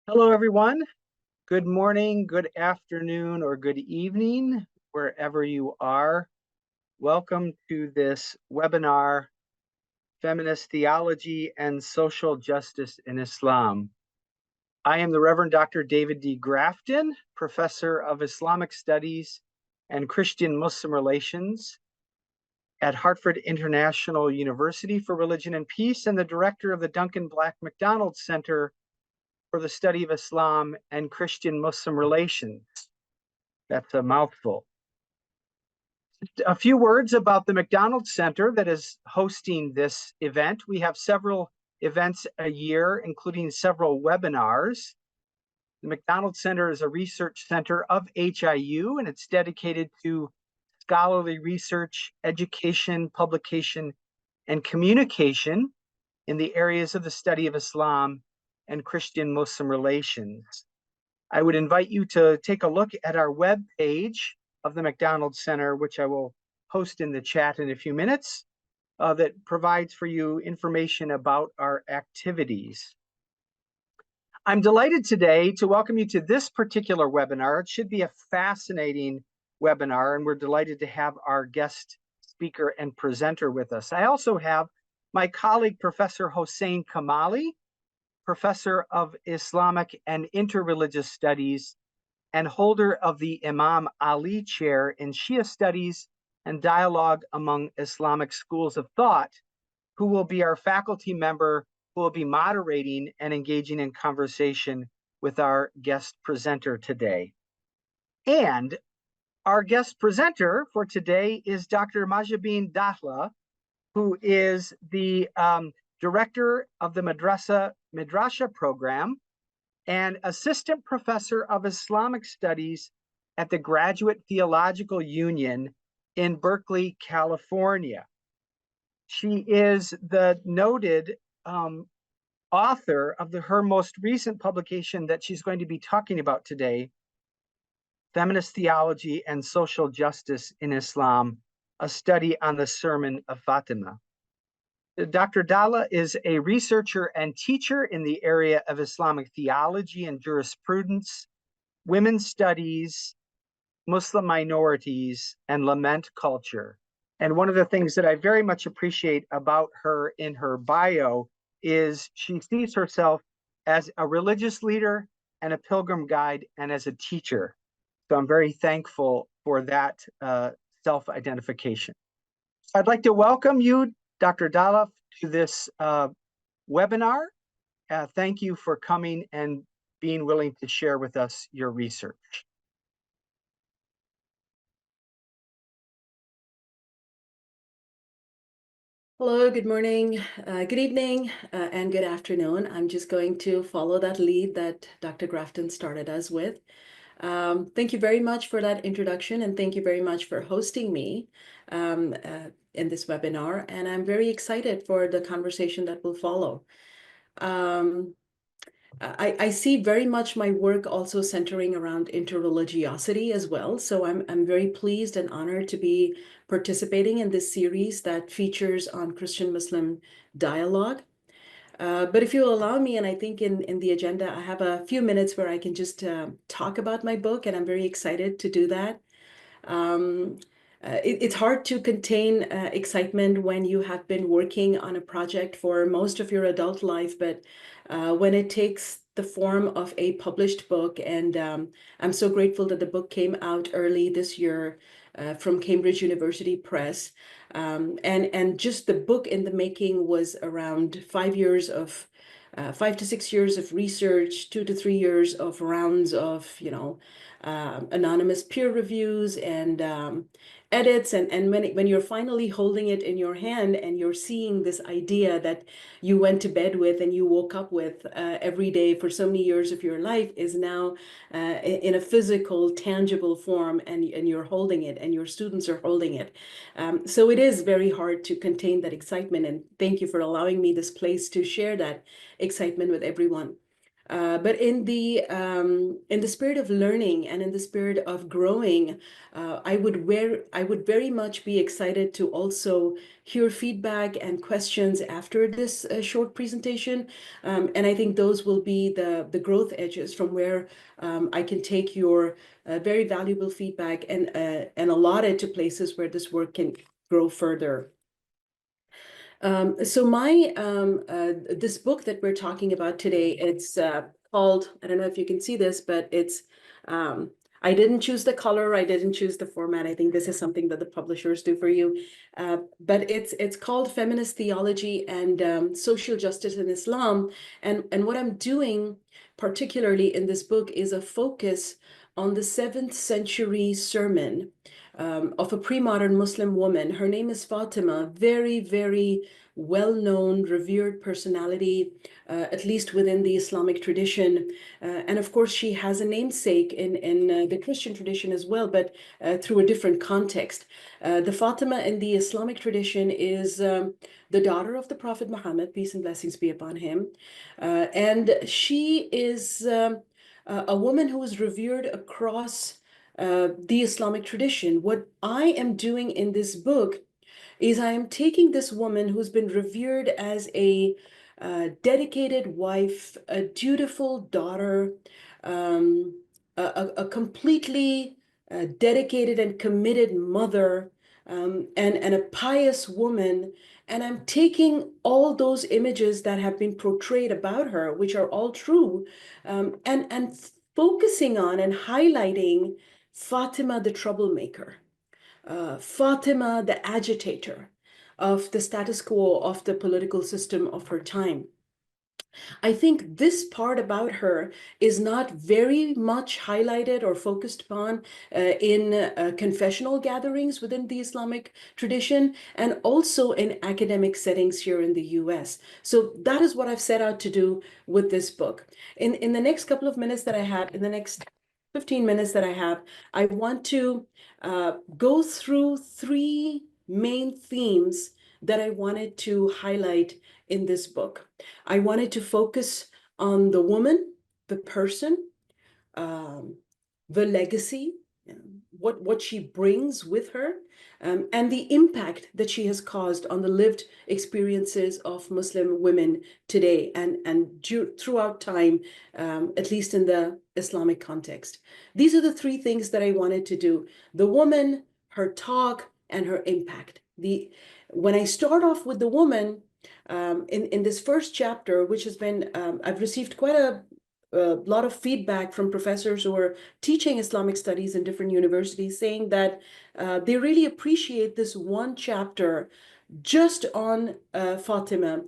Hello, everyone. Good morning, good afternoon, or good evening, wherever you are. Welcome to this webinar, Feminist Theology and Social Justice in Islam. I am the Reverend Dr. David D. Grafton, Professor of Islamic Studies and Christian Muslim Relations at Hartford International University for Religion and Peace, and the Director of the Duncan Black MacDonald Center for the Study of Islam and Christian Muslim Relations. That's a mouthful. A few words about the MacDonald Center that is hosting this event. We have several events a year, including several webinars. The MacDonald Center is a research center of HIU, and it's dedicated to scholarly research, education, publication, and communication in the areas of the study of Islam and Christian Muslim relations. I would invite you to take a look at our web page of the MacDonald Center, which I will post in the chat in a few minutes, that provides for you information about our activities. I'm delighted today to welcome you to this particular webinar. It should be a fascinating webinar, and we're delighted to have our guest speaker and presenter with us. I also have my colleague, Professor Hossein Kamali, Professor of Islamic and Interreligious Studies and holder of the Imam Ali Chair in Shia Studies and Dialogue among Islamic Schools of Thought, who will be our faculty member who will be moderating and engaging in conversation with our guest presenter today. And our guest presenter for today is Dr. Mahjabeen Dhala, who is the director of the Madrasa program and assistant professor of Islamic studies at the Graduate Theological Union in Berkeley, California. She is the noted author of her most recent publication that she's going to be talking about today, Feminist Theology and Social Justice in Islam, a study on the sermon of Fatima. Dr. Dhala is a researcher and teacher in the area of Islamic theology and jurisprudence, women's studies, Muslim minorities, and lament culture. And one of the things that I very much appreciate about her in her bio is she sees herself as a religious leader and a pilgrim guide and as a teacher. So I'm very thankful for that self-identification. I'd like to welcome you, Dr. Dhala, to this webinar. Thank you for coming and being willing to share with us your research. Hello, good morning, good evening, and good afternoon. I'm just going to follow that lead that Dr. Grafton started us with. Thank you very much for that introduction, and thank you very much for hosting me in this webinar. And I'm very excited for the conversation that will follow. I see very much my work also centering around interreligiosity as well. So I'm very pleased and honored to be participating in this series that features on Christian-Muslim dialogue. But if you'll allow me, and I think in the agenda, I have a few minutes where I can just talk about my book, and I'm very excited to do that. It's hard to contain excitement when you have been working on a project for most of your adult life, but when it takes the form of a published book, and I'm so grateful that the book came out early this year from Cambridge University Press. And just the book in the making was around 5 to 6 years of research, 2 to 3 years of rounds of, anonymous peer reviews and edits. And when you're finally holding it in your hand and you're seeing this idea that you went to bed with and you woke up with every day for so many years of your life is now in a physical, tangible form, and you're holding it and your students are holding it. So it is very hard to contain that excitement. And thank you for allowing me this place to share that excitement with everyone. But in the spirit of learning and in the spirit of growing, I would very much be excited to also hear feedback and questions after this short presentation. And I think those will be the growth edges from where I can take your very valuable feedback and allot it to places where this work can grow further. So this book that we're talking about today, it's called, I don't know if you can see this, but it's, I didn't choose the color, I didn't choose the format. I think this is something that the publishers do for you. But it's called Feminist Theology and Social Justice in Islam. And what I'm doing, particularly in this book, is a focus on the 7th century sermon of a pre-modern Muslim woman. Her name is Fatima, very, very well-known, revered personality, at least within the Islamic tradition. And of course, she has a namesake in the Christian tradition as well, but through a different context. The Fatima in the Islamic tradition is the daughter of the Prophet Muhammad, peace and blessings be upon him. And she is a woman who is revered across the Islamic tradition. What I am doing in this book is I am taking this woman who's been revered as a dedicated wife, a dutiful daughter, a completely dedicated and committed mother, and a pious woman. And I'm taking all those images that have been portrayed about her, which are all true, and focusing on and highlighting Fatima the troublemaker, Fatima the agitator of the status quo of the political system of her time. I think this part about her is not very much highlighted or focused upon in confessional gatherings within the Islamic tradition and also in academic settings here in the US. So that is what I've set out to do with this book. In the next couple of minutes that I have, in the next 15 minutes that I have, I want to go through 3 main themes that I wanted to highlight in this book. I wanted to focus on the woman, the person, um, the legacy, what she brings with her, and the impact that she has caused on the lived experiences of Muslim women today and throughout time, at least in the Islamic context. These are the 3 things that I wanted to do: the woman, her talk, and her impact. When I start off with the woman, in this first chapter, which has been, I've received quite a lot of feedback from professors who are teaching Islamic studies in different universities, saying that they really appreciate this one chapter just on Fatima,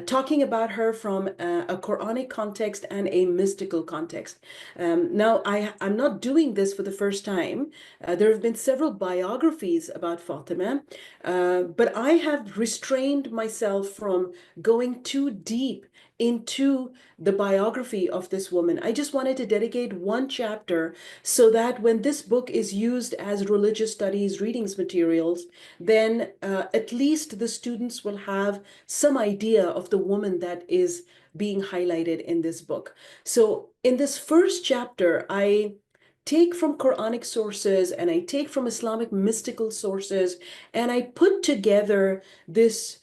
talking about her from a Quranic context and a mystical context. Now, I'm not doing this for the first time. There have been several biographies about Fatima, but I have restrained myself from going too deep into the biography of this woman. I just wanted to dedicate one chapter so that when this book is used as religious studies readings materials, then at least the students will have some idea of the woman that is being highlighted in this book. So in this first chapter, I take from Quranic sources and I take from Islamic mystical sources, and I put together this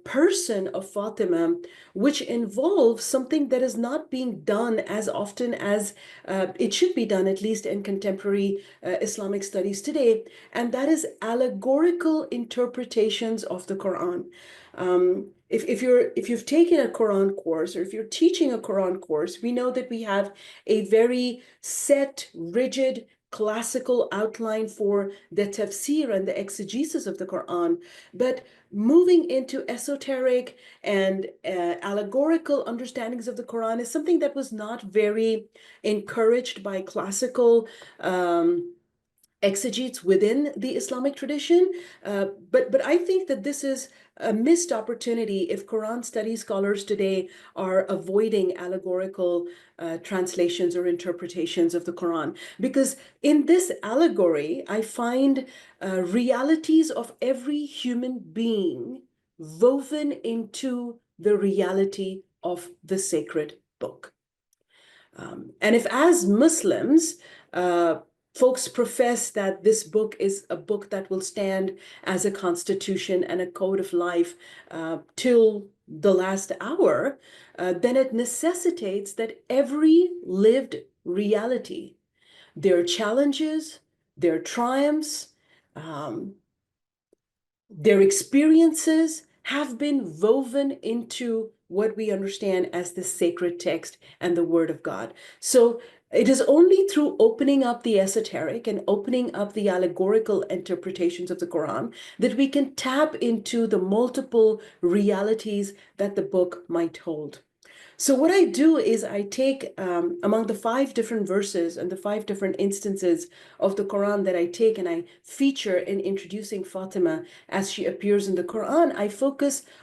person of Fatima, which involves something that is not being done as often as it should be done, at least in contemporary Islamic studies today, and that is allegorical interpretations of the Quran. If you've taken a Quran course, or if you're teaching a Quran course, we know that we have a very set, rigid, classical outline for the tafsir and the exegesis of the Quran. But moving into esoteric and allegorical understandings of the Quran is something that was not very encouraged by classical exegetes within the Islamic tradition. But I think that this is a missed opportunity if Quran study scholars today are avoiding allegorical translations or interpretations of the Quran. Because in this allegory, I find realities of every human being woven into the reality of the sacred book. And if as Muslims, folks profess that this book is a book that will stand as a constitution and a code of life till the last hour, then it necessitates that every lived reality, their challenges, their triumphs, um, their experiences have been woven into what we understand as the sacred text and the Word of God. So it is only through opening up the esoteric and opening up the allegorical interpretations of the Quran that we can tap into the multiple realities that the book might hold. So what I do is I take among the 5 different verses and the 5 different instances of the Quran that I take and I feature in introducing Fatima as she appears in the Quran,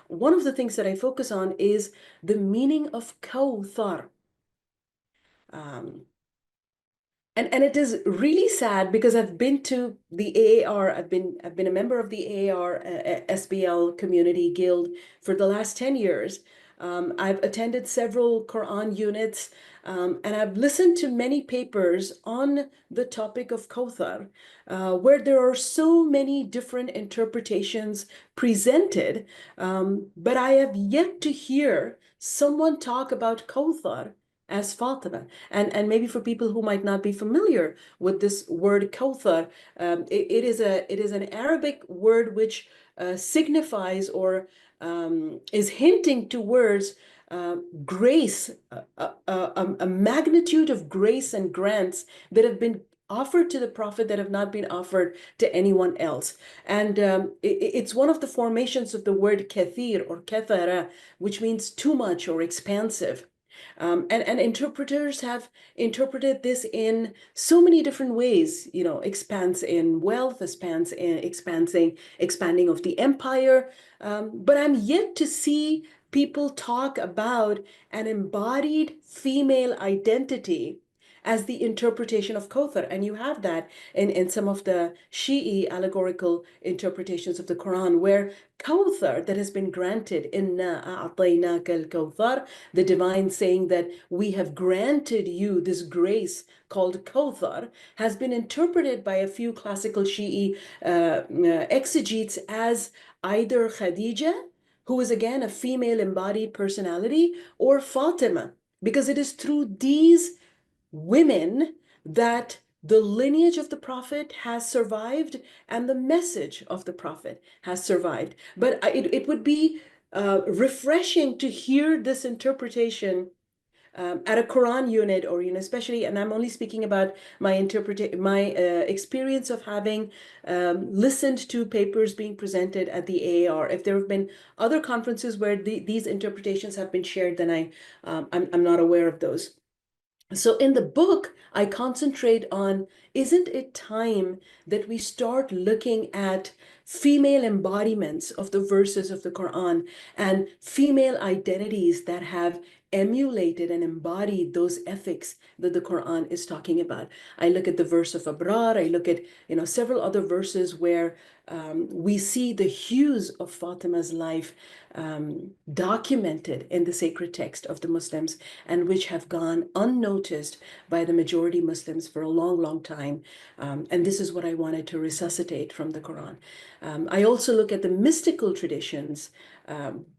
one of the things that I focus on is the meaning of Kawthar. Um, and it is really sad because I've been to the AAR. I've been a member of the AAR SBL Community Guild for the last 10 years. I've attended several Quran units, and I've listened to many papers on the topic of Kawthar, where there are so many different interpretations presented, but I have yet to hear someone talk about Kawthar as Fatima. And maybe for people who might not be familiar with this word Kawthar, it is an Arabic word which signifies or is hinting towards grace, a magnitude of grace and grants that have been offered to the Prophet that have not been offered to anyone else. And it's one of the formations of the word kathir or kathara, which means too much or expansive. And interpreters have interpreted this in so many different ways, expanse in wealth, expanding of the empire. But I'm yet to see people talk about an embodied female identity as the interpretation of Kawthar. And you have that in some of the Shi'i allegorical interpretations of the Quran, where Kawthar that has been granted, Inna a'tainaka al-Kawthar, the divine saying that we have granted you this grace called Kawthar, has been interpreted by a few classical Shi'i exegetes as either Khadija, who is again a female embodied personality, or Fatima, because it is through these women that the lineage of the Prophet has survived and the message of the Prophet has survived. But it would be refreshing to hear this interpretation at a Quran unit, or especially, and I'm only speaking about my experience of having listened to papers being presented at the AAR. If there have been other conferences where these interpretations have been shared, then I'm not aware of those. So in the book, I concentrate on, isn't it time that we start looking at female embodiments of the verses of the Quran and female identities that have emulated and embodied those ethics that the Quran is talking about. I look at the verse of Abrar, I look at several other verses where we see the hues of Fatima's life documented in the sacred text of the Muslims, and which have gone unnoticed by the majority Muslims for a long, long time. And this is what I wanted to resuscitate from the Quran. I also look at the mystical traditions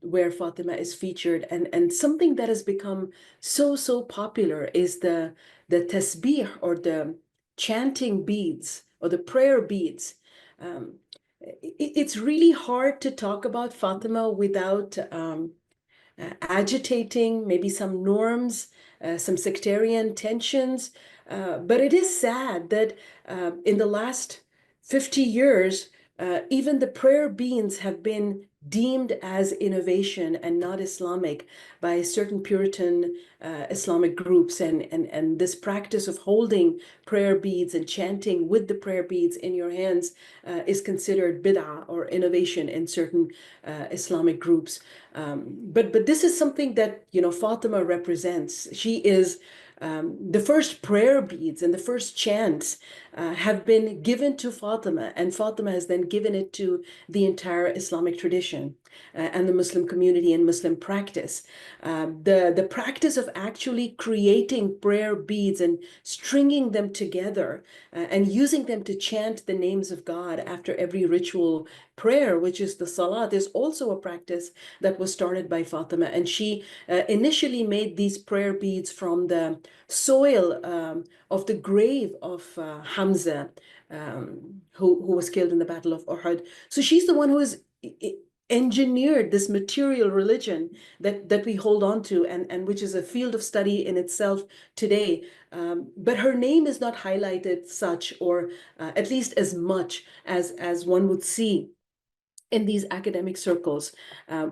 where Fatima is featured, and something that has become so popular is the tasbih, or the chanting beads, or the prayer beads. It's really hard to talk about Fatima without agitating maybe some norms, some sectarian tensions. But it is sad that in the last 50 years, even the prayer beads have been deemed as innovation and not Islamic by certain Puritan Islamic groups. And this practice of holding prayer beads and chanting with the prayer beads in your hands is considered bid'ah or innovation in certain Islamic groups. But this is something that Fatima represents. She is The first prayer beads and the first chants have been given to Fatima, and Fatima has then given it to the entire Islamic tradition and the Muslim community and Muslim practice. The practice of actually creating prayer beads and stringing them together and using them to chant the names of God after every ritual prayer, which is the salat, is also a practice that was started by Fatima. And she initially made these prayer beads from the soil of the grave of Hamza, who was killed in the Battle of Uhud. So she's the one who has engineered this material religion that we hold on to, and which is a field of study in itself today. But her name is not highlighted such, or at least as much as one would see in these academic circles.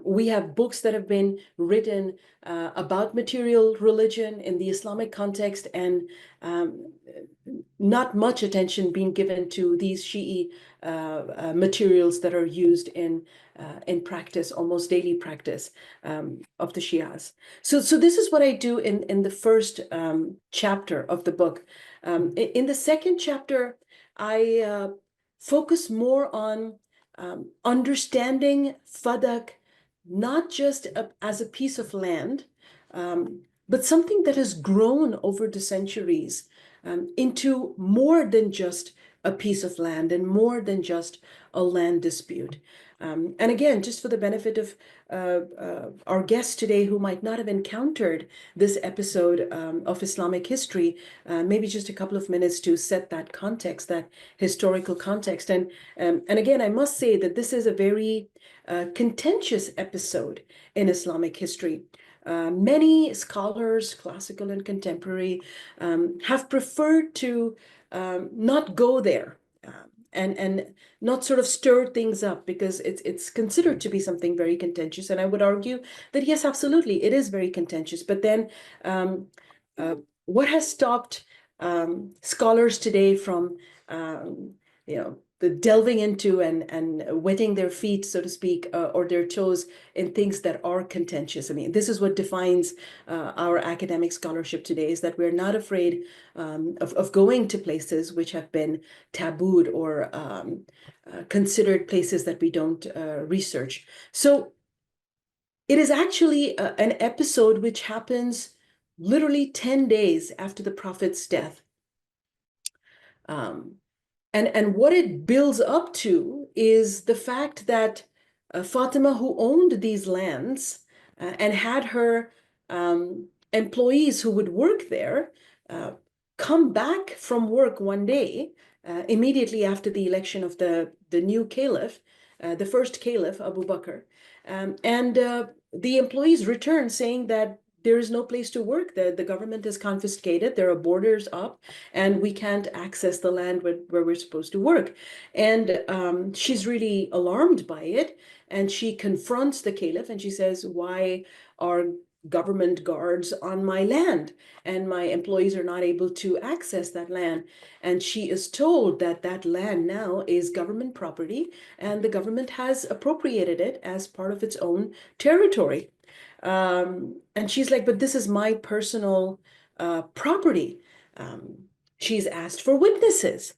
We have books that have been written about material religion in the Islamic context, and not much attention being given to these Shi'i materials that are used in practice, almost daily practice of the Shias. So this is what I do in the first chapter of the book. In the second chapter, I focus more on understanding Fadak not just as a piece of land, but something that has grown over the centuries into more than just a piece of land and more than just a land dispute. And again, just for the benefit of our guests today who might not have encountered this episode of Islamic history, maybe just a couple of minutes to set that context, that historical context. And again, I must say that this is a very contentious episode in Islamic history. Many scholars, classical and contemporary, have preferred to not go there and not sort of stir things up, because it's considered to be something very contentious. And I would argue that yes, absolutely, it is very contentious. But then what has stopped scholars today from the delving into and wetting their feet, so to speak, or their toes in things that are contentious? I mean, this is what defines our academic scholarship today, is that we're not afraid of going to places which have been tabooed or considered places that we don't research. So it is actually an episode which happens literally 10 days after the Prophet's death. And what it builds up to is the fact that Fatima, who owned these lands and had her employees who would work there come back from work one day, immediately after the election of the new caliph, the first caliph, Abu Bakr. And the employees returned saying that there is no place to work. The government is confiscated. There are borders up, and we can't access the land where we're supposed to work. And she's really alarmed by it. And she confronts the caliph and she says, "Why are government guards on my land and my employees are not able to access that land?" And she is told that that land now is government property and the government has appropriated it as part of its own territory. And she's like, "But this is my personal property." She's asked for witnesses.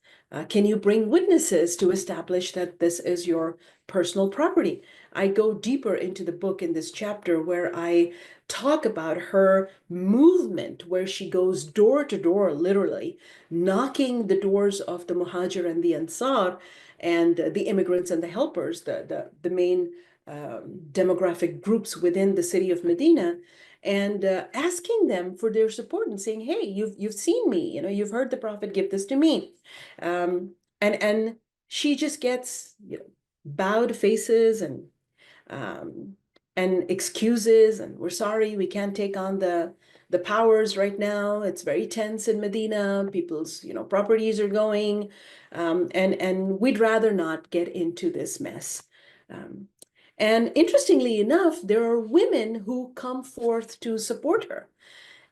Can you bring witnesses to establish that this is your personal property? I go deeper into the book in this chapter where I talk about her movement, where she goes door to door, literally knocking the doors of the Muhajir and the Ansar and the immigrants and the helpers, the main demographic groups within the city of Medina, and asking them for their support and saying, "Hey, you've seen me, you've heard the Prophet give this to me," and she just gets bowed faces and excuses, and "We're sorry, we can't take on the powers right now. It's very tense in Medina. People's properties are going, and we'd rather not get into this mess." And interestingly enough, there are women who come forth to support her.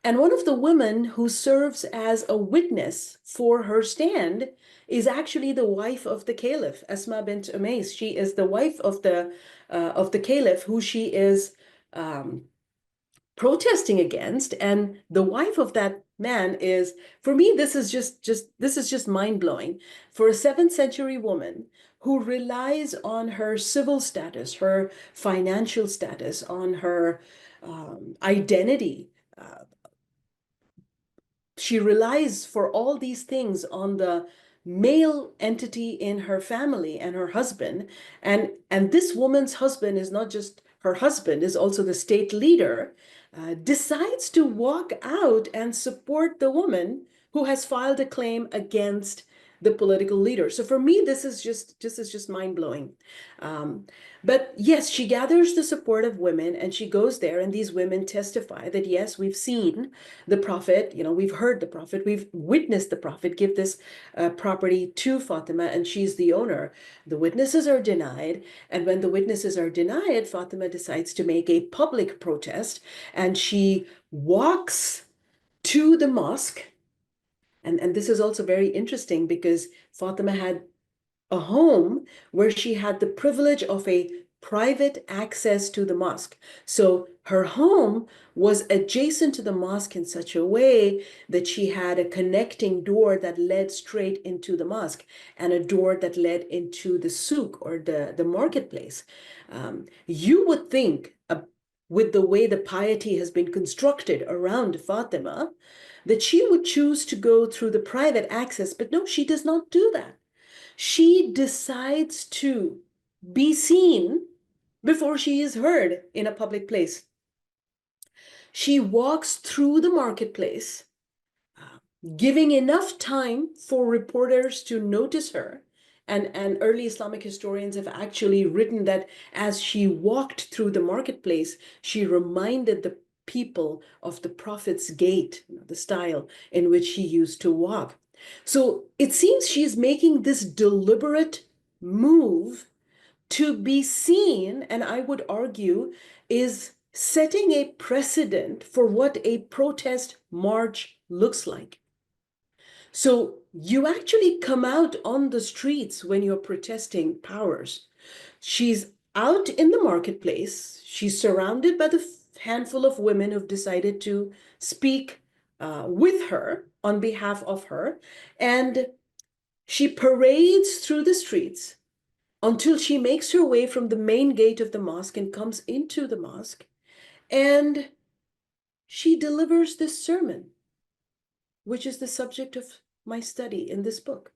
And one of the women who serves as a witness for her stand is actually the wife of the caliph, Asma bint Umays. She is the wife of the caliph, who she is protesting against. And the wife of that man is, for me, this is just mind-blowing. For a 7th century woman who relies on her civil status, her financial status, on her identity, she relies for all these things on the male entity in her family and her husband. And this woman's husband is not just her husband, is also the state leader, decides to walk out and support the woman who has filed a claim against the political leader. So for me, this is just mind-blowing. But yes, she gathers the support of women and she goes there, and these women testify that yes, we've seen the prophet, we've heard the prophet, we've witnessed the prophet give this property to Fatima, and she's the owner. The witnesses are denied, and when the witnesses are denied, Fatima decides to make a public protest, and she walks to the mosque. And this is also very interesting because Fatima had a home where she had the privilege of a private access to the mosque. So her home was adjacent to the mosque in such a way that she had a connecting door that led straight into the mosque and a door that led into the souk, or the marketplace. You would think, with the way the piety has been constructed around Fatima, that she would choose to go through the private access, but no, she does not do that. She decides to be seen before she is heard in a public place. She walks through the marketplace, giving enough time for reporters to notice her. And early Islamic historians have actually written that as she walked through the marketplace, she reminded the people of the Prophet's gait, the style in which he used to walk. So it seems she's making this deliberate move to be seen, and I would argue is setting a precedent for what a protest march looks like. So you actually come out on the streets when you're protesting powers. She's out in the marketplace. She's surrounded by the handful of women who've decided to speak with her on behalf of her. And she parades through the streets until she makes her way from the main gate of the mosque and comes into the mosque. And she delivers this sermon, which is the subject of my study in this book.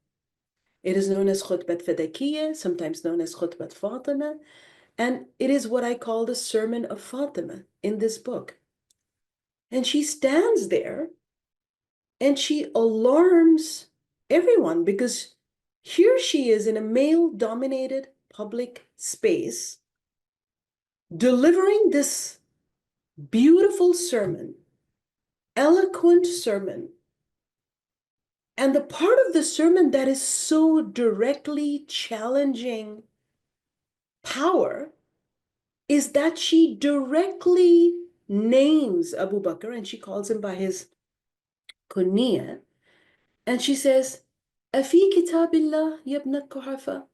It is known as Khutbat Fadakiyya, sometimes known as Khutbat Fatima, and it is what I call the Sermon of Fatima in this book. And she stands there and she alarms everyone because here she is in a male-dominated public space, delivering this beautiful sermon, eloquent sermon. And the part of the sermon that is so directly challenging power is that she directly names Abu Bakr, and she calls him by his kunya, and she says, أفي كتاب الله يا ابن القحافة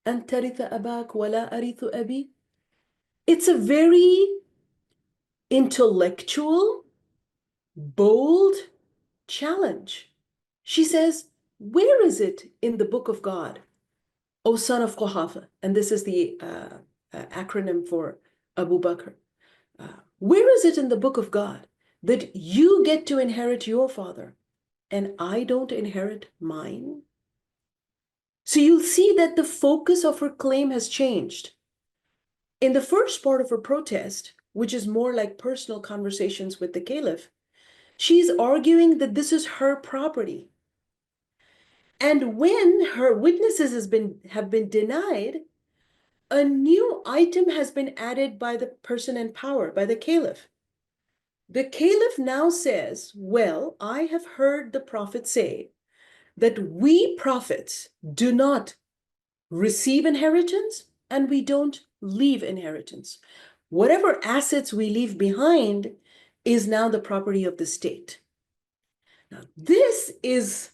أن ترث أباك ولا أرث أبي. It's a very intellectual, bold challenge. She says, where is it in the book of God, O son of Quhafa? And this is the acronym for Abu Bakr. Where is it in the book of God that you get to inherit your father and I don't inherit mine? So you'll see that the focus of her claim has changed. In the first part of her protest, which is more like personal conversations with the caliph, she's arguing that this is her property. And when her witnesses have been denied, a new item has been added by the person in power, by the caliph. The caliph now says, well, I have heard the prophet say that we prophets do not receive inheritance and we don't leave inheritance. Whatever assets we leave behind is now the property of the state. Now, this is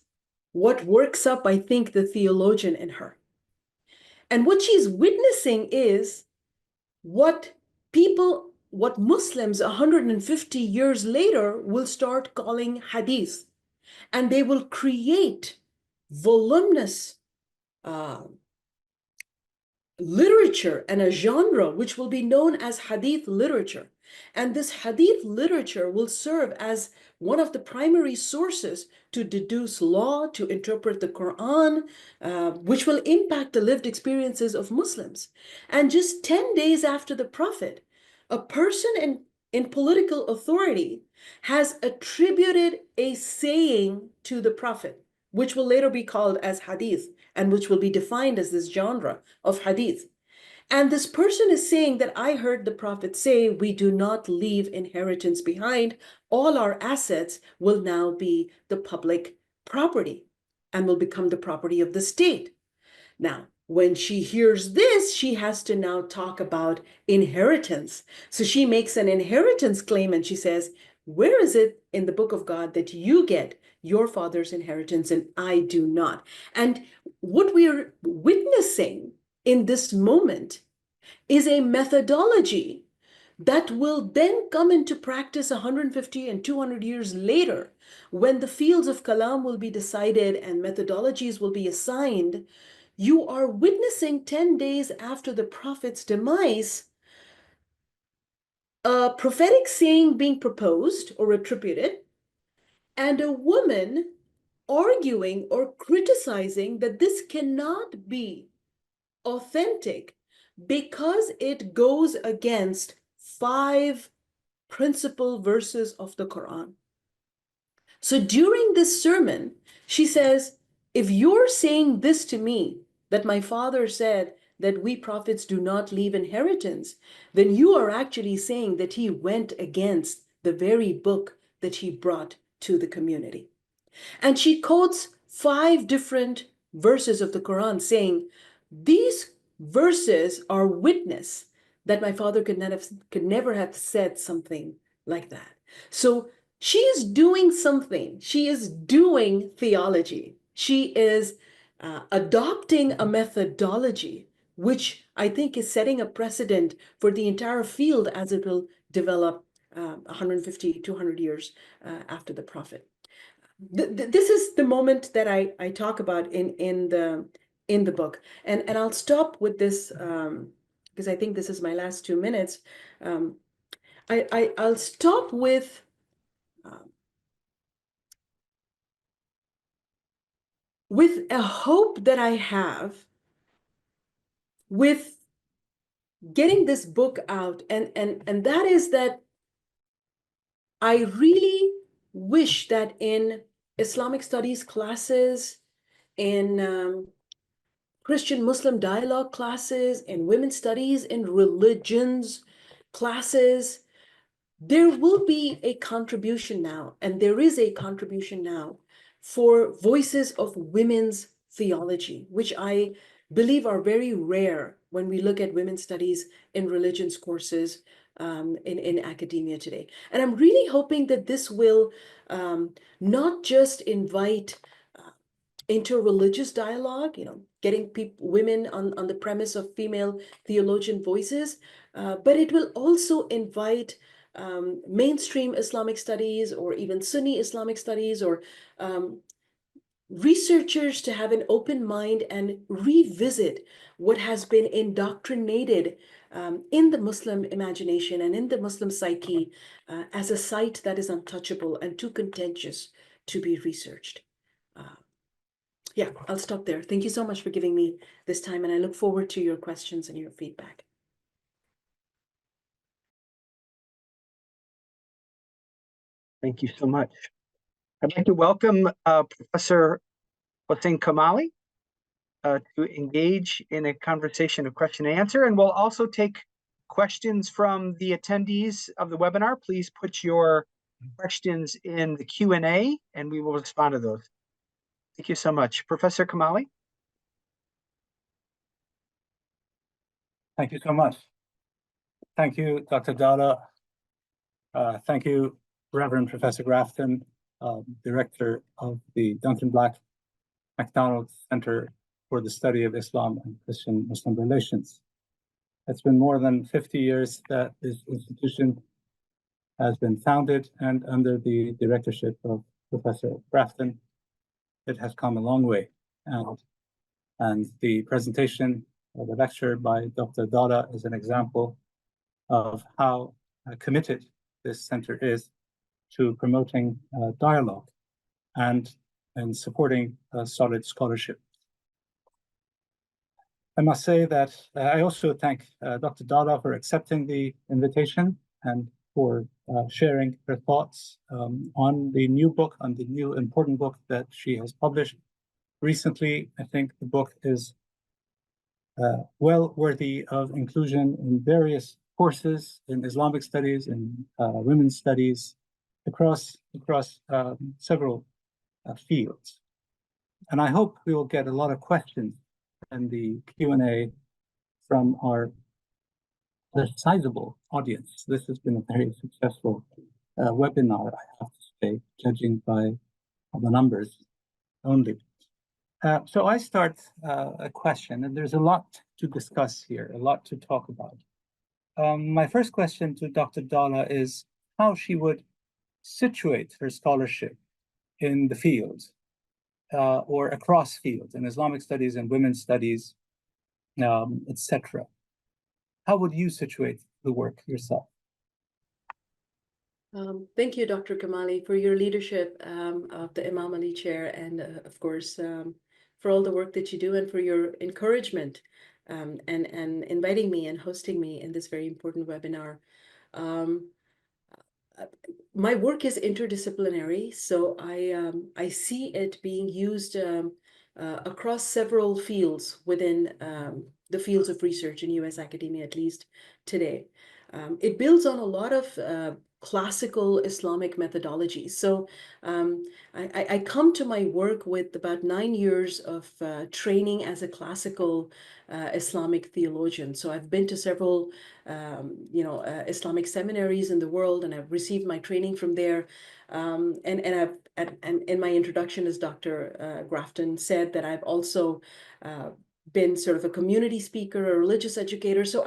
what works up, I think, the theologian in her. And what she's witnessing is what people what Muslims 150 years later will start calling hadith. And they will create voluminous literature and a genre which will be known as hadith literature. And this hadith literature will serve as one of the primary sources to deduce law, to interpret the Quran, which will impact the lived experiences of Muslims. And just 10 days after the Prophet, a person in political authority has attributed a saying to the Prophet, which will later be called as hadith, and which will be defined as this genre of hadith. And this person is saying that I heard the Prophet say, we do not leave inheritance behind. All our assets will now be the public property and will become the property of the state. Now, when she hears this, she has to now talk about inheritance. So she makes an inheritance claim and she says, where is it in the book of God that you get your father's inheritance and I do not? And what we are witnessing in this moment is a methodology that will then come into practice 150 and 200 years later, when the fields of kalam will be decided and methodologies will be assigned. You are witnessing 10 days after the Prophet's demise, a prophetic saying being proposed or attributed, and a woman arguing or criticizing that this cannot be authentic because it goes against 5 principal verses of the Quran. So during this sermon, she says, if you're saying this to me, that my father said that we prophets do not leave inheritance, then you are actually saying that he went against the very book that he brought to the community. And she quotes 5 different verses of the Quran saying, these verses are witness that my father could never have said something like that. So she is doing something. She is doing theology. She is adopting a methodology, which I think is setting a precedent for the entire field as it will develop 150, 200 years after the Prophet. This is the moment that I talk about in the book, and I'll stop with this because I think this is my last 2 minutes. I'll stop with a hope that I have with getting this book out, and that is that I really wish that in Islamic studies classes, in Christian Muslim dialogue classes, in women's studies, in religions classes, there will be a contribution now, and there is a contribution now for voices of women's theology, which I believe are very rare when we look at women's studies in religions courses in academia today. And I'm really hoping that this will not just invite interreligious dialogue, getting women on the premise of female theologian voices, but it will also invite mainstream Islamic studies or even Sunni Islamic studies or researchers to have an open mind and revisit what has been indoctrinated in the Muslim imagination and in the Muslim psyche as a site that is untouchable and too contentious to be researched. Yeah, I'll stop there. Thank you so much for giving me this time, and I look forward to your questions and your feedback. Thank you so much. I'd like to welcome Professor Hossein Kamali to engage in a conversation of question and answer, and we'll also take questions from the attendees of the webinar. Please put your questions in the Q&A, and we will respond to those. Thank you so much. Professor Kamali? Thank you so much. Thank you, Dr. Dhala. Thank you, Reverend Professor Grafton, Director of the Duncan Black MacDonald Center for the Study of Islam and Christian Muslim Relations. It's been more than 50 years that this institution has been founded, and under the directorship of Professor Grafton, it has come a long way. And the presentation or the lecture by Dr. Dhala is an example of how committed this center is to promoting dialogue and supporting solid scholarship. I must say that I also thank Dr. Dhala for accepting the invitation and for sharing her thoughts on the new book, on the new important book that she has published recently. I think the book is well worthy of inclusion in various courses in Islamic studies and women's studies across several fields. And I hope we will get a lot of questions in the Q&A from our sizable audience. This has been a very successful webinar, I have to say, judging by the numbers only. So I start a question, and there's a lot to discuss here, a lot to talk about. My first question to Dr. Dhala is how she would situate her scholarship in the field or across fields, in Islamic studies and women's studies, etc. How would you situate the work yourself? Thank you, Dr. Kamali, for your leadership of the Imam Ali Chair, and of course, for all the work that you do and for your encouragement and inviting me and hosting me in this very important webinar. My work is interdisciplinary, so I see it being used across several fields within the fields of research in US academia, at least today. It builds on a lot of classical Islamic methodologies. So I come to my work with about 9 years of training as a classical Islamic theologian. So I've been to several Islamic seminaries in the world, and I've received my training from there. And in my introduction, as Dr. Grafton said, that I've also been sort of a community speaker, a religious educator. So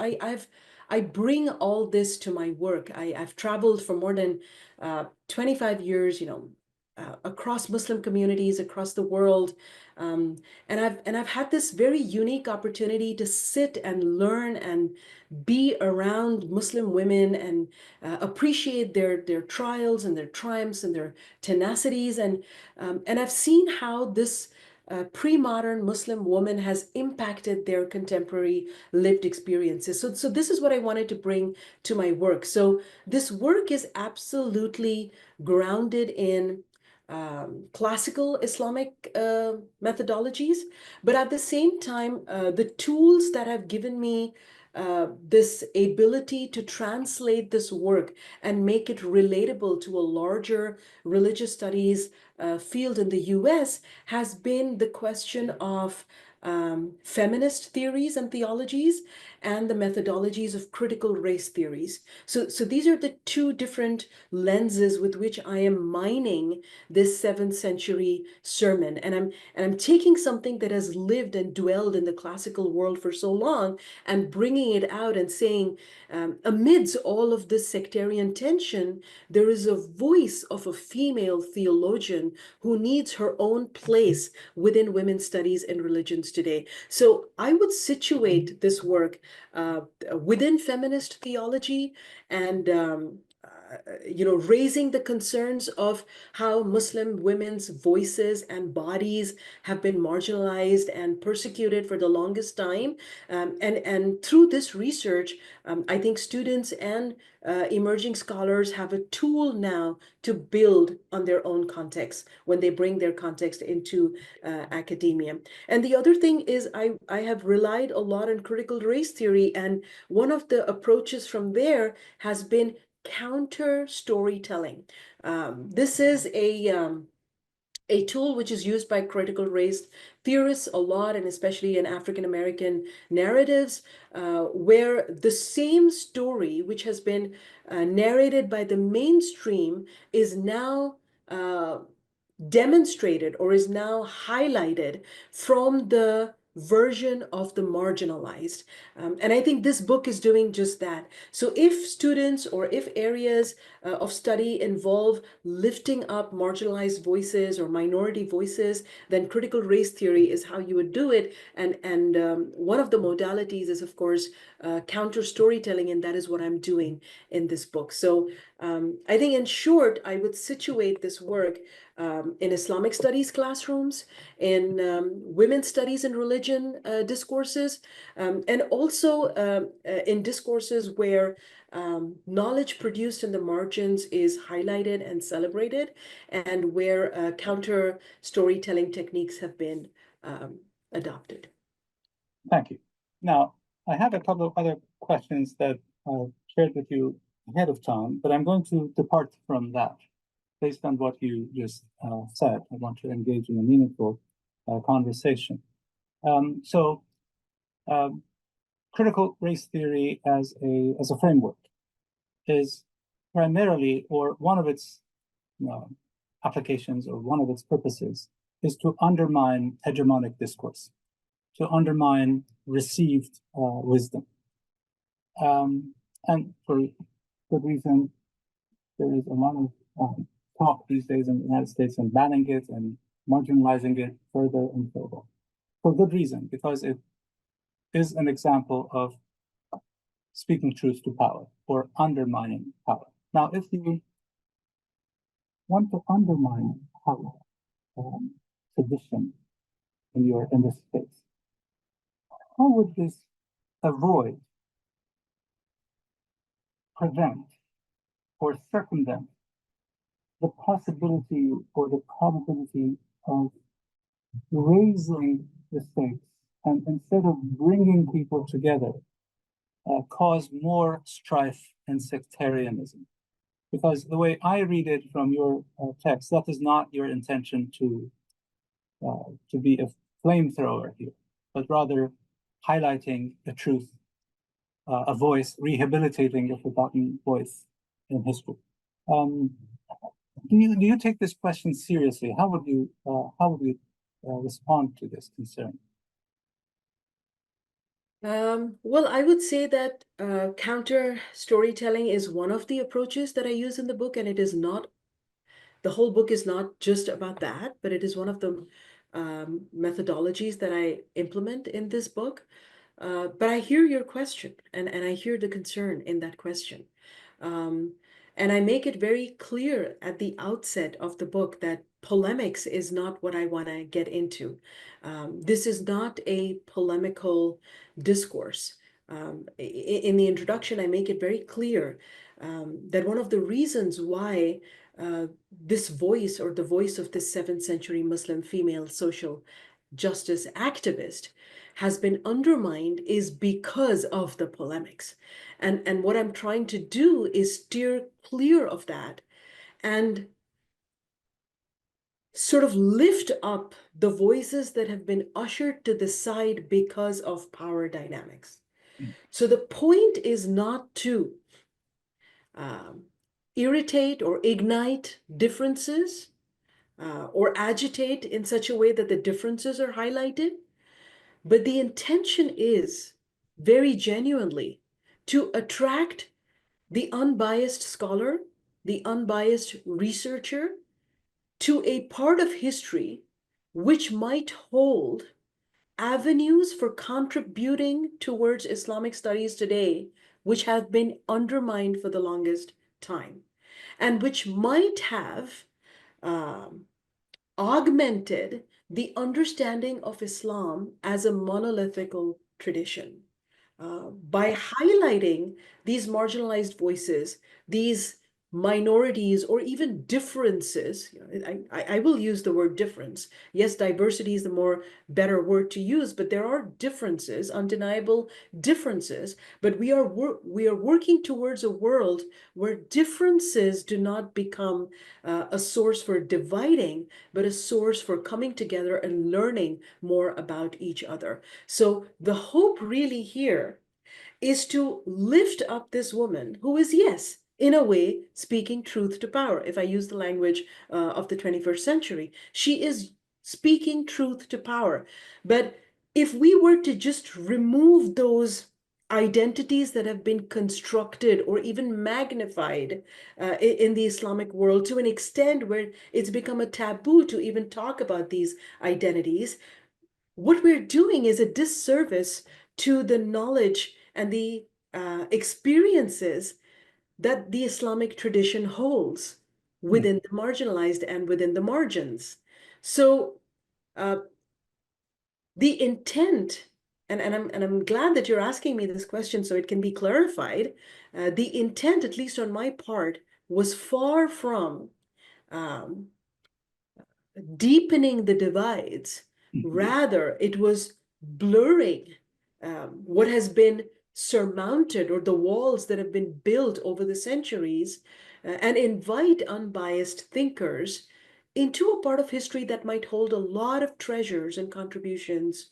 I bring all this to my work. I've traveled for more than 25 years, across Muslim communities across the world, and I've had this very unique opportunity to sit and learn and be around Muslim women and appreciate their trials and their triumphs and their tenacities, and I've seen how this pre-modern Muslim woman has impacted their contemporary lived experiences. So this is what I wanted to bring to my work. So this work is absolutely grounded in classical Islamic methodologies, but at the same time, the tools that have given me this ability to translate this work and make it relatable to a larger religious studies field in the US has been the question of feminist theories and theologies and the methodologies of critical race theories. So these are the two different lenses with which I am mining this 7th century sermon. And I'm taking something that has lived and dwelled in the classical world for so long and bringing it out and saying, amidst all of this sectarian tension, there is a voice of a female theologian who needs her own place within women's studies and religions today. So I would situate this work within feminist theology and raising the concerns of how Muslim women's voices and bodies have been marginalized and persecuted for the longest time. And through this research, I think students and emerging scholars have a tool now to build on their own context when they bring their context into academia. And the other thing is I have relied a lot on critical race theory, and one of the approaches from there has been counter storytelling. This is a tool which is used by critical race theorists a lot, and especially in African American narratives, where the same story, which has been narrated by the mainstream, is now demonstrated or is now highlighted from the version of the marginalized. And I think this book is doing just that. So if students or if areas of study involve lifting up marginalized voices or minority voices, then critical race theory is how you would do it. And one of the modalities is, of course, counter storytelling, and that is what I'm doing in this book. So I think in short, I would situate this work in Islamic studies classrooms, in women's studies and religion discourses, and also in discourses where knowledge produced in the margins is highlighted and celebrated, and where counter storytelling techniques have been adopted. Thank you. Now, I have a couple of other questions that I shared with you ahead of time, but I'm going to depart from that based on what you just said. I want to engage in a meaningful conversation. Critical race theory as a framework is primarily, or one of its applications or one of its purposes, is to undermine hegemonic discourse, to undermine received wisdom. And for good reason, there is a lot of talk these days in the United States on banning it and marginalizing it further and further. For good reason, because it is an example of speaking truth to power or undermining power. Now, if you want to undermine power, tradition in this space, how would this avoid, prevent, or circumvent the possibility or the probability of raising the stakes and instead of bringing people together, cause more strife and sectarianism? Because the way I read it from your text, that is not your intention to be a flamethrower here, but rather highlighting the truth, a voice, rehabilitating a forgotten voice in history. Do you take this question seriously? How would you respond to this concern? Well, I would say that counter storytelling is one of the approaches that I use in the book, and it is not, the whole book is not just about that, but it is one of the methodologies that I implement in this book. But I hear your question, and I hear the concern in that question. And I make it very clear at the outset of the book that polemics is not what I want to get into. This is not a polemical discourse. In the introduction, I make it very clear that one of the reasons why this voice, or the voice of this 7th century Muslim female social justice activist, has been undermined is because of the polemics. And what I'm trying to do is steer clear of that and sort of lift up the voices that have been ushered to the side because of power dynamics. So the point is not to irritate or ignite differences or agitate in such a way that the differences are highlighted. But the intention is very genuinely to attract the unbiased scholar, the unbiased researcher to a part of history which might hold avenues for contributing towards Islamic studies today, which have been undermined for the longest time, and which might have augmented the understanding of Islam as a monolithical tradition. By highlighting these marginalized voices, these minorities, or even differences, I will use the word difference. Yes, diversity is the more better word to use, but there are differences, undeniable differences. But we are working towards a world where differences do not become a source for dividing, but a source for coming together and learning more about each other. So the hope really here is to lift up this woman who is, yes, in a way, speaking truth to power. If I use the language of the 21st century, she is speaking truth to power. But if we were to just remove those identities that have been constructed or even magnified in the Islamic world to an extent where it's become a taboo to even talk about these identities, what we're doing is a disservice to the knowledge and the experiences that the Islamic tradition holds within the marginalized and within the margins. So the intent, and I'm glad that you're asking me this question so it can be clarified. The intent, at least on my part, was far from um, deepening the divides. Rather, it was blurring what has been surmounted, or the walls that have been built over the centuries, and invite unbiased thinkers into a part of history that might hold a lot of treasures and contributions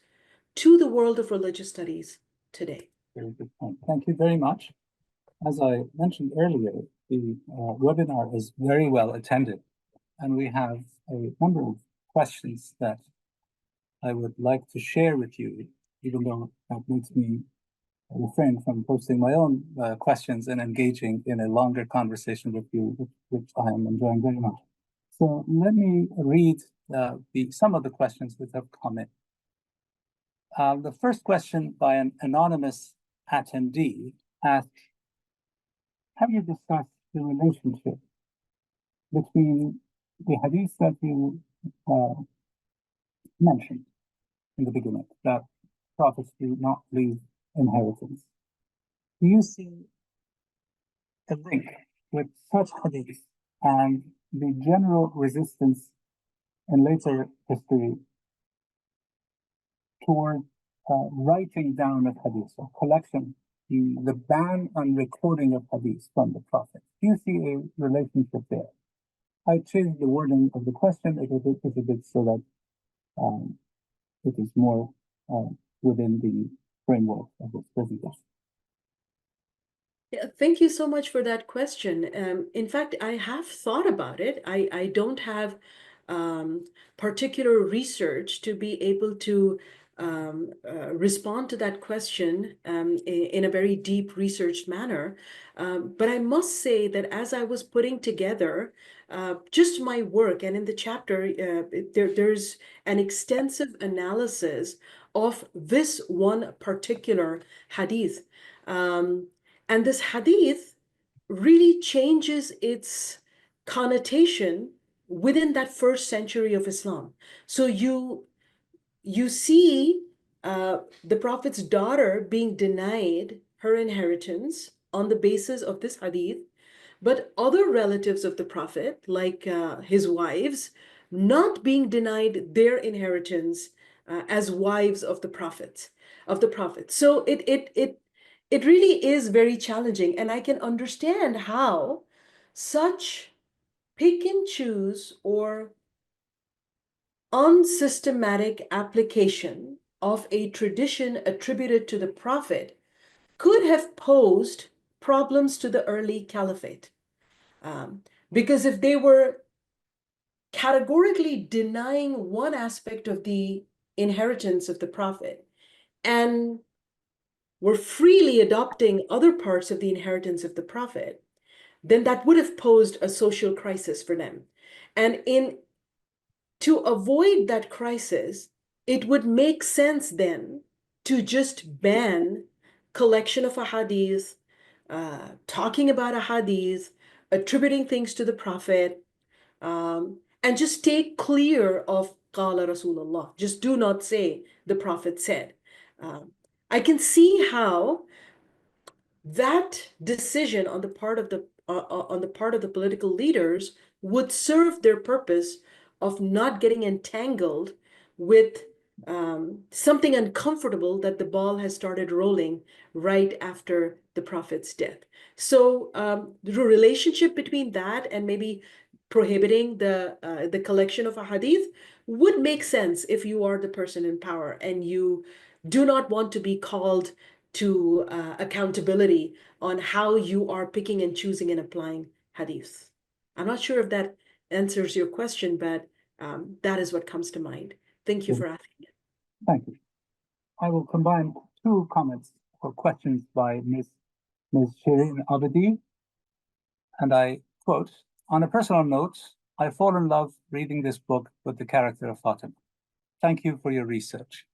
to the world of religious studies today. Very good point. Thank you very much. As I mentioned earlier, the webinar is very well attended, and we have a number of questions that I would like to share with you, even though that makes me refrain from posting my own questions and engaging in a longer conversation with you, which I am enjoying very much. So let me read some of the questions that have come in. The first question by an anonymous attendee asks, have you discussed the relationship between the hadith that you mentioned in the beginning, that prophets do not leave inheritance? Do you see a link with such hadith and the general resistance in later history toward writing down of hadith, or collection, the ban on recording of hadith from the Prophet? Do you see a relationship there? I changed the wording of the question a bit so that it is more within the framework of this presentation. Yeah, thank you so much for that question. In fact, I have thought about it. I don't have particular research to be able to respond to that question in a very deep researched manner. But I must say that as I was putting together just my work, and in the chapter, there's an extensive analysis of this one particular hadith. And this hadith really changes its connotation within that first century of Islam. So you see the Prophet's daughter being denied her inheritance on the basis of this hadith, but other relatives of the Prophet, like his wives, not being denied their inheritance as wives of the Prophet. So it really is very challenging, and I can understand how such pick and choose or unsystematic application of a tradition attributed to the Prophet could have posed problems to the early caliphate. Because if they were categorically denying one aspect of the inheritance of the Prophet and were freely adopting other parts of the inheritance of the Prophet, then that would have posed a social crisis for them. And to avoid that crisis, it would make sense then to just ban collection of ahadith, talking about ahadith, attributing things to the Prophet, and just stay clear of Qala Rasulullah. Just do not say the Prophet said. I can see how that decision on the part of the political leaders would serve their purpose of not getting entangled with something uncomfortable that the ball has started rolling right after the Prophet's death. So the relationship between that and maybe prohibiting the collection of a hadith would make sense if you are the person in power and you do not want to be called to accountability on how you are picking and choosing and applying hadith. I'm not sure if that answers your question, but that is what comes to mind. Thank you for asking it. Thank you. I will combine two comments or questions by Ms. Shireen Abedi, and I quote, "On a personal note, I fall in love reading this book with the character of Fatima. Thank you for your research."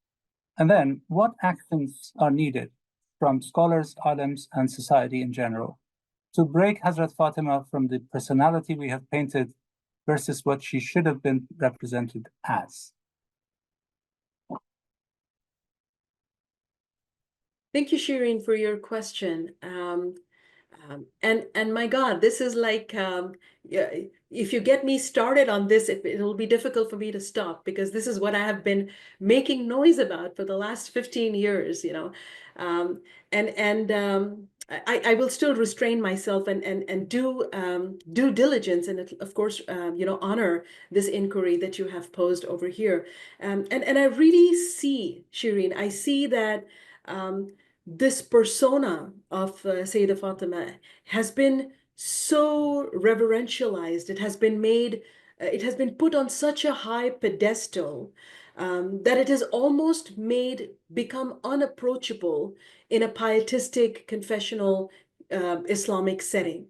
And then, what actions are needed from scholars, alims, and society in general to break Hazrat Fatima from the personality we have painted versus what she should have been represented as? Thank you, Shireen, for your question. And my God, this is like, yeah, if you get me started on this, it'll be difficult for me to stop, because this is what I have been making noise about for the last 15 years, you know. I will still restrain myself and do due diligence, and of course, you know, honor this inquiry that you have posed over here. And I really see, Shireen, I see that this persona of Sayyidah Fatima has been so reverentialized. It has been made, it has been put on such a high pedestal that it has almost become unapproachable in a pietistic, confessional Islamic setting.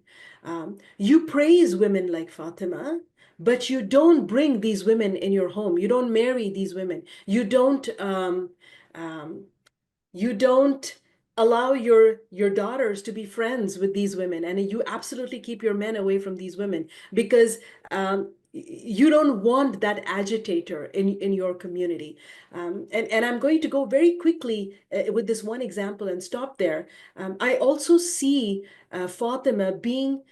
You praise women like Fatima, but you don't bring these women in your home. You don't marry these women. You don't allow your daughters to be friends with these women, and you absolutely keep your men away from these women, because you don't want that agitator in your community. And I'm going to go very quickly with this one example and stop there. I also see Fatima being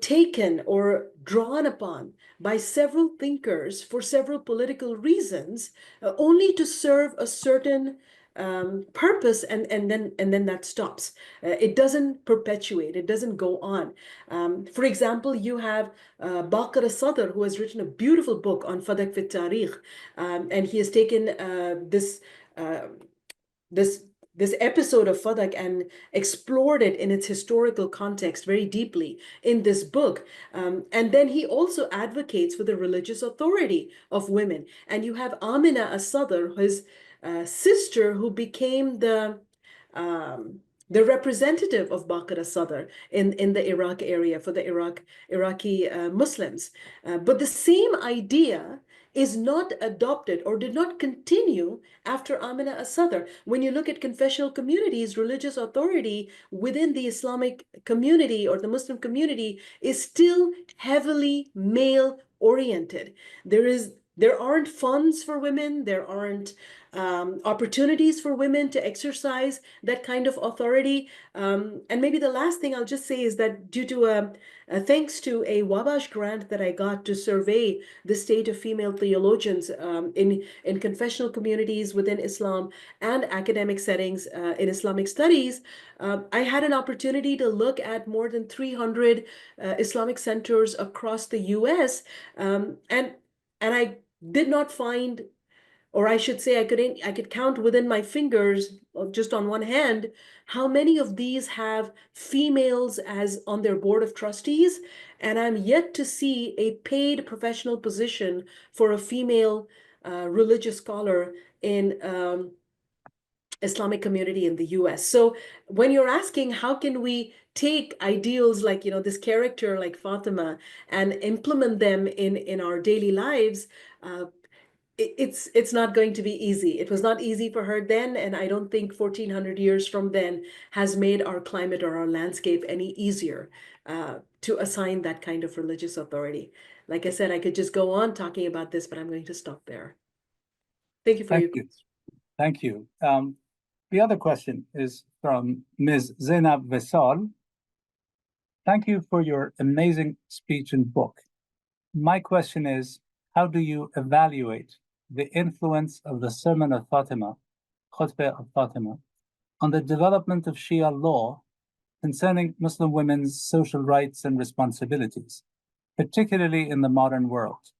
taken or drawn upon by several thinkers for several political reasons, only to serve a certain purpose, and then that stops. It doesn't perpetuate. It doesn't go on. For example, you have Baqir Sadr, who has written a beautiful book on Fadak fit Tarikh, and he has taken uh, this this episode of Fadak and explored it in its historical context very deeply in this book. And then he also advocates for the religious authority of women. And you have Amina as-Sadr, his sister, who became the representative of Baqir as-Sadr in the Iraq area for the Iraqi Muslims. But the same idea is not adopted or did not continue after Amina as-Sadr. When you look at confessional communities, religious authority within the Islamic community or the Muslim community is still heavily male oriented. There aren't funds for women. There aren't opportunities for women to exercise that kind of authority. And maybe the last thing I'll just say is that due to thanks to a Wabash grant that I got to survey the state of female theologians in confessional communities within Islam and academic settings in Islamic studies, I had an opportunity to look at more than 300 Islamic centers across the US, and I did not find, or I should say, I could count within my fingers, just on one hand, how many of these have females as on their board of trustees, and I'm yet to see a paid professional position for a female religious scholar in Islamic community in the US. So when you're asking how can we take ideals like, you know, this character like Fatima and implement them in our daily lives, it's not going to be easy. It was not easy for her then, and I don't think 1400 years from then has made our climate or our landscape any easier to assign that kind of religious authority. Like I said, I could just go on talking about this, but I'm going to stop there. Thank you for your question. Thank you. The other question is from Ms. Zainab Vesal. Thank you for your amazing speech and book. My question is, how do you evaluate the influence of the Sermon of Fatima, Khutbah of Fatima, on the development of Shia law concerning Muslim women's social rights and responsibilities, particularly in the modern world?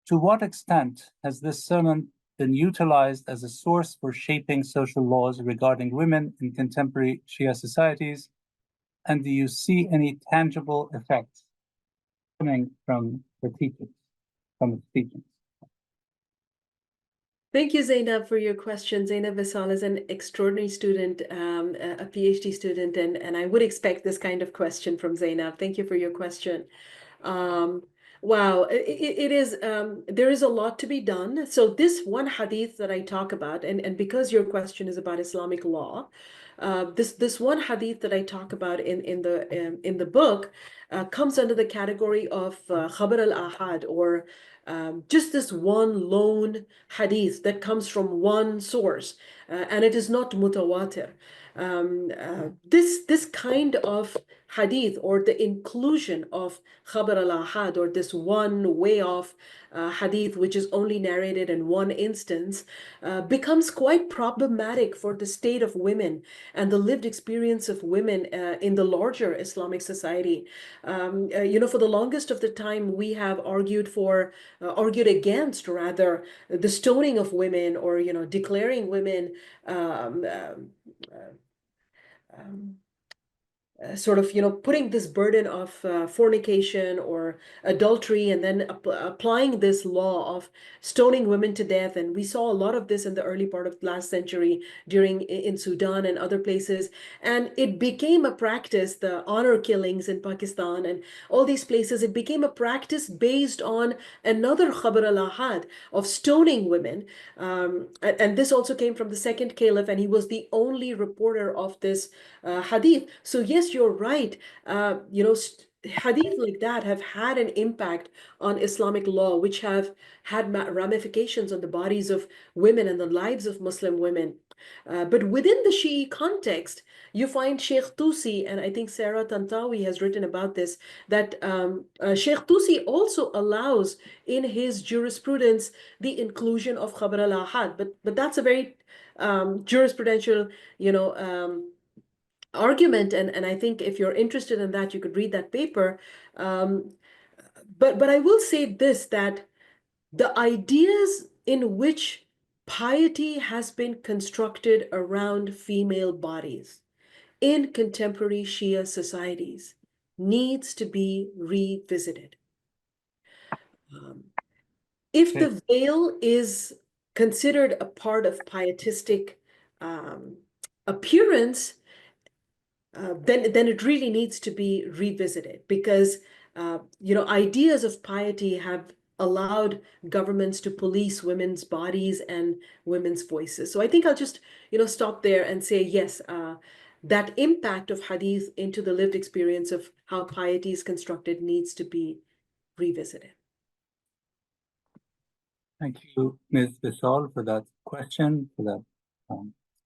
To what extent has this sermon been utilized as a source for shaping social laws regarding women in contemporary Shia societies? And do you see any tangible effects coming from the teachings, from its teachings? Thank you, Zainab, for your question. Zainab Vissal is an extraordinary student, a PhD student, and I would expect this kind of question from Zainab. Thank you for your question. Um, wow, it is, there is a lot to be done. So this one hadith that I talk about, and because your question is about Islamic law, this one hadith that I talk about in the book comes under the category of khabar al-ahad, or just this one lone hadith that comes from one source, and it is not mutawatir. This kind of hadith, or the inclusion of khabar al-ahad, or this one way of hadith which is only narrated in one instance, becomes quite problematic for the state of women and the lived experience of women in the larger Islamic society. For the longest of the time, we have argued against, rather, the stoning of women, or declaring women sort of, putting this burden of fornication or adultery, and then applying this law of stoning women to death. And we saw a lot of this in the early part of last century in Sudan and other places. And it became a practice, the honor killings in Pakistan and all these places, it became a practice based on another khabar al-ahad of stoning women. And this also came from the second caliph, and he was the only reporter of this hadith. So yes, you're right. Hadith like that have had an impact on Islamic law, which have had ramifications on the bodies of women and the lives of Muslim women. But within the Shi'i context, you find Sheikh Tusi, and I think Sarah Tantawi has written about this, that Sheikh Tusi also allows in his jurisprudence the inclusion of khabar al-ahad. But that's a very jurisprudential, argument, and I think if you're interested in that, you could read that paper. But I will say this, that the ideas in which piety has been constructed around female bodies in contemporary Shia societies needs to be revisited. If Okay. the veil is considered a part of pietistic appearance, then it really needs to be revisited, because ideas of piety have allowed governments to police women's bodies and women's voices. So I think I'll just stop there and say yes, that impact of hadith into the lived experience of how piety is constructed needs to be revisited. Thank you, Ms. Vissal, for that question, for that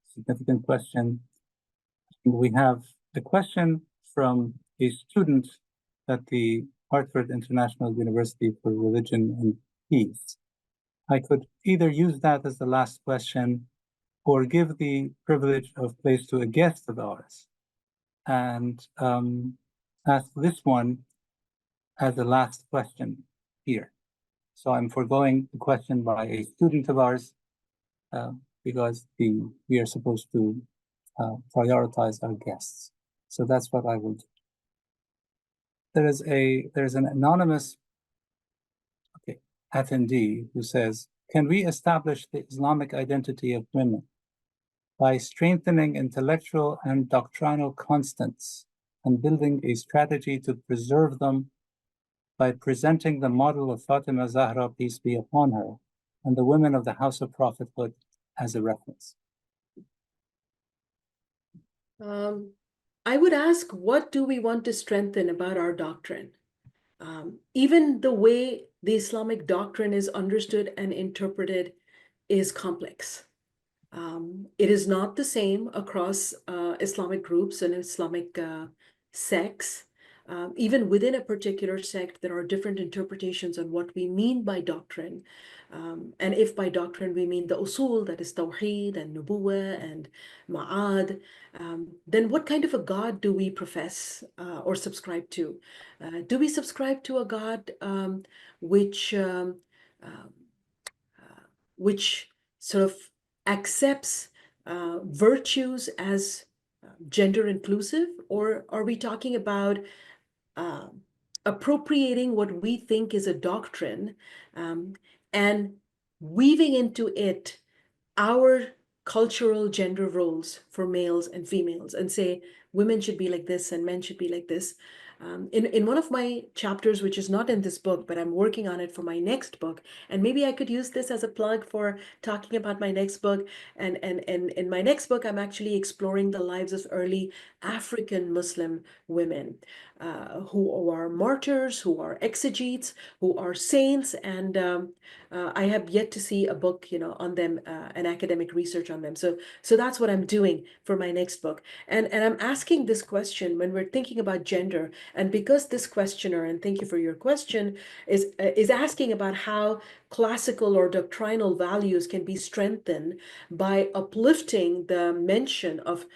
significant question. We have a question from a student at the Hartford International University for Religion and Peace. I could either use that as the last question or give the privilege of place to a guest of ours and ask this one as the last question here. So I'm foregoing the question by a student of ours because we are supposed to prioritize our guests. So that's what I will do. There's an anonymous attendee who says, can we establish the Islamic identity of women by strengthening intellectual and doctrinal constants and building a strategy to preserve them by presenting the model of Fatima Zahra, peace be upon her, and the women of the House of Prophethood as a reference? I would ask, what do we want to strengthen about our doctrine? Even the way the Islamic doctrine is understood and interpreted is complex. It is not the same across Islamic groups and Islamic sects. Even within a particular sect, there are different interpretations on what we mean by doctrine. And if by doctrine we mean the usul, that is Tawheed and Nubuwwah and Ma'ad, then what kind of a God do we profess or subscribe to? Do we subscribe to a God which sort of accepts virtues as gender inclusive, or are we talking about appropriating what we think is a doctrine and weaving into it our cultural gender roles for males and females and say women should be like this and men should be like this. In one of my chapters, which is not in this book, but I'm working on it for my next book, and maybe I could use this as a plug for talking about my next book. And in my next book, I'm actually exploring the lives of early African Muslim women who are martyrs, who are exegetes, who are saints, and I have yet to see a book, on them, an academic research on them. So that's what I'm doing for my next book. And I'm asking this question when we're thinking about gender. And because this questioner, and thank you for your question, is asking about how classical or doctrinal values can be strengthened by uplifting the mention of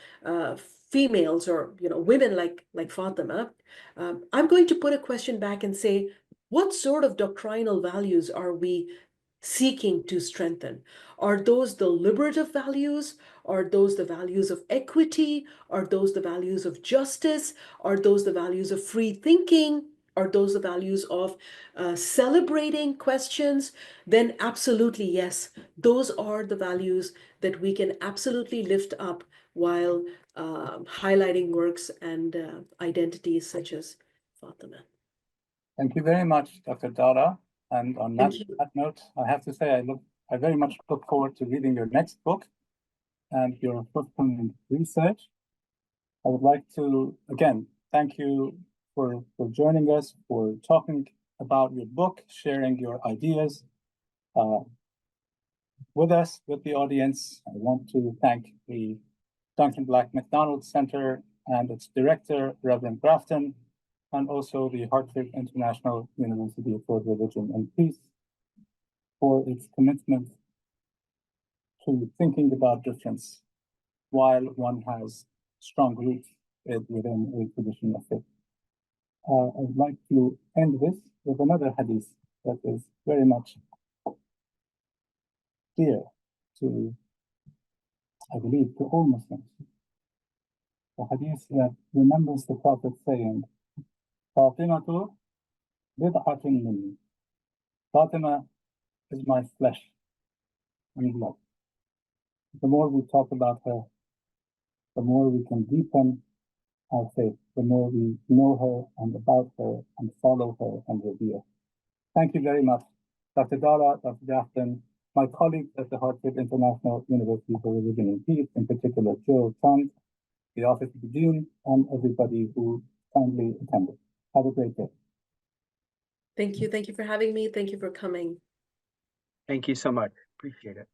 females or women like Fatima, I'm going to put a question back and say, what sort of doctrinal values are we seeking to strengthen? Are those the liberative values? Are those the values of equity? Are those the values of justice? Are those the values of free thinking? Are those the values of celebrating questions? Then absolutely yes, those are the values that we can absolutely lift up while highlighting works and identities such as Fatima. Thank you very much, Dr. Dhala. And on that note, I have to say I very much look forward to reading your next book and your forthcoming research. I would like to, again, thank you for joining us, for talking about your book, sharing your ideas with us, with the audience. I want to thank the Duncan Black MacDonald Center and its director, Reverend Grafton, and also the Hartford International University for Religion and Peace for its commitment to thinking about difference while one has strong roots within a tradition of faith. I'd like to end this with another hadith that is very much dear to, I believe, to all Muslims. The hadith that remembers the Prophet saying, Fatimatu bid'atun minni. Fatima is my flesh and blood. The more we talk about her, the more we can deepen our faith, the more we know her and about her and follow her and revere. Thank you very much, Dr. Dhala, Dr. Grafton, my colleagues at the Hartford International University for Religion and Peace, in particular Joe Chung, the Office of the Dean, and everybody who kindly attended. Have a great day. Thank you. Thank you for having me. Thank you for coming. Thank you so much. Appreciate it.